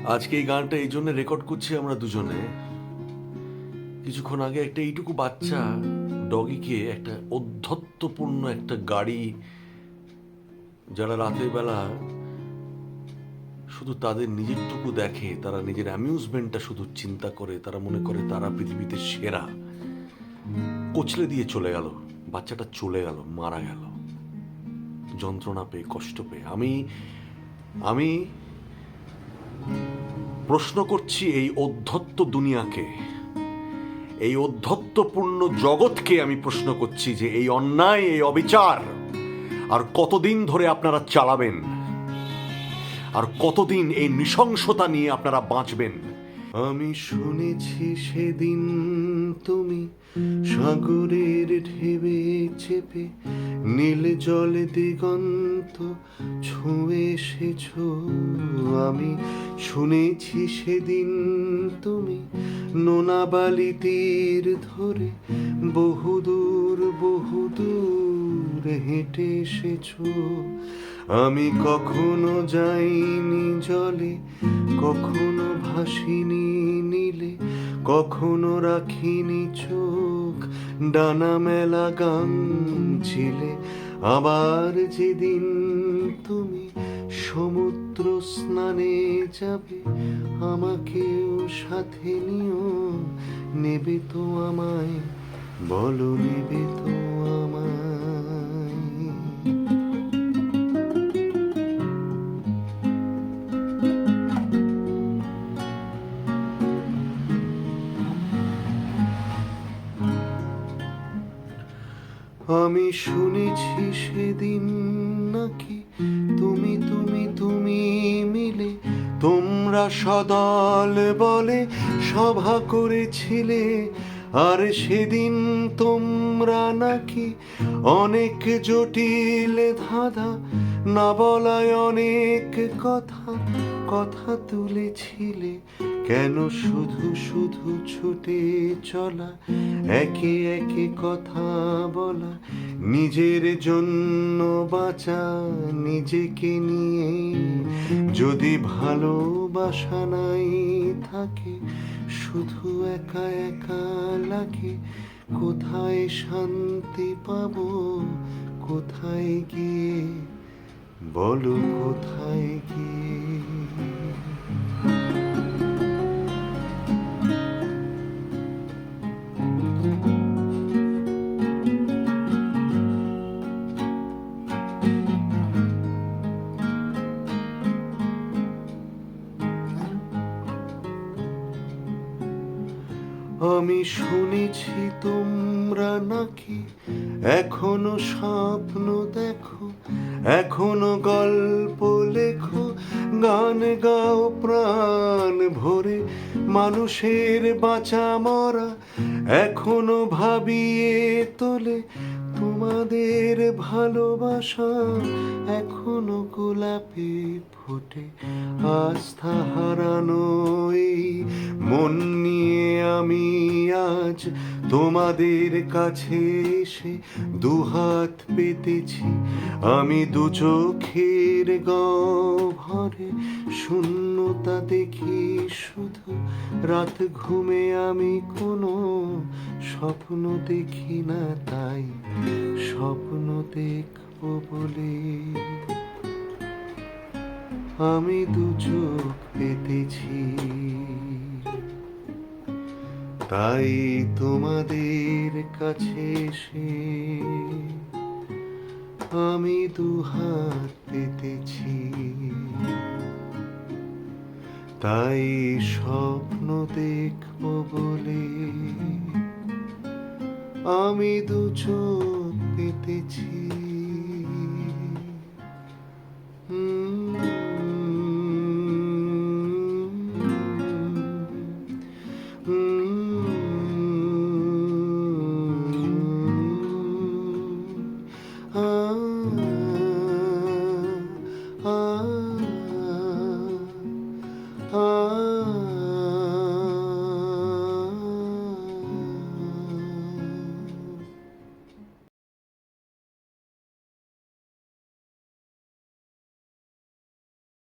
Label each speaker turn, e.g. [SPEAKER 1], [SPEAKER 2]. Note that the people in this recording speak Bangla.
[SPEAKER 1] আজকে এই গানটা এই জন্য রেকর্ড করছি আমরা দুজনে। কিছুক্ষণ আগে একটা এইটুকু বাচ্চা ডগিকে একটা অধ্যত্বপূর্ণ একটা গাড়ি, যারা রাতের বেলা শুধু তাদের নিজেরটুকু দেখে, তারা নিজের অ্যামিউজমেন্টটা শুধু চিন্তা করে, তারা মনে করে তারা পৃথিবীতে সেরা, কোচলে দিয়ে চলে গেল। বাচ্চাটা চলে গেল, মারা গেল যন্ত্রণা পেয়ে, কষ্ট পেয়ে। আমি আমি প্রশ্ন করছি এই অধ্যত্ত দুনিয়াকে, এই অধ্যত্বপূর্ণ জগৎকে আমি প্রশ্ন করছি যে এই অন্যায়, এই অবিচার আর কতদিন ধরে আপনারা চালাবেন, আর কতদিন এই নৃশংসতা নিয়ে আপনারা বাঁচবেন। আমি শুনেছি সেদিন তুমি সাগরের ঢেবে চেপে নীল জলে দিগন্ত ছুঁয়ে এসেছ। আমি শুনেছি সেদিন তুমি নোনাবালি তীর ধরে বহুদূর বহুদূর হেঁটে এসেছ। আমি কখনো যাইনি জলে, কখনো ভাসিনি নীলে, কখনো রাখিনি চোখ ডানা মেলা গান ছিলে। আবার যেদিন তুমি সমুদ্র স্নানে যাবে, আমাকেও সাথে নিও। নেবে তো আমায়, বলো নেবে তো আমায়। আমি শুনেছি সেদিন নাকি তুমি তুমি তুমি মিলে তোমরা সদল বলে সভা করেছিলে। আর সেদিন তোমরা নাকি অনেক জটিল ধাঁধা, না বলায় অনেক কথা কথা তুলেছিলে। কেন শুধু শুধু ছুটে চলা, একে একে কথা বলা, নিজের জন্য বাঁচা নিজেকে নিয়ে। যদি ভালোবাসা নাই থাকে, শুধু একা একা লাগে, কোথায় শান্তি পাবো, কোথায় গিয়ে, বলো কোথায় গিয়ে। আমি শুনেছি তোমরা নাকি এখনো স্বপ্ন দেখো, এখনো গল্প লেখো, গান গাও প্রাণ ভরে। মানুষের বাঁচা মরা এখনো ভাবিয়ে তোলে, তোমাদের ভালোবাসা এখনো গোলাপে ফোটে। আস্থা হারানো এই মন নিয়ে আমি আজ তোমাদের কাছে এসে দুহাত পেতেছি। আমি দু চোখের গহ্বরে শূন্যতা দেখি শুধু, রাত ঘুমে আমি কোনো স্বপ্ন দেখি না, তাই স্বপ্ন দেখবো বলে আমি দু চোখ পেতেছি। তাই তোমাদের কাছে এসে আমি দুহাত পেতেছি। তাই স্বপ্ন দেখবো বলে আমি দু চোখ পেতেছি।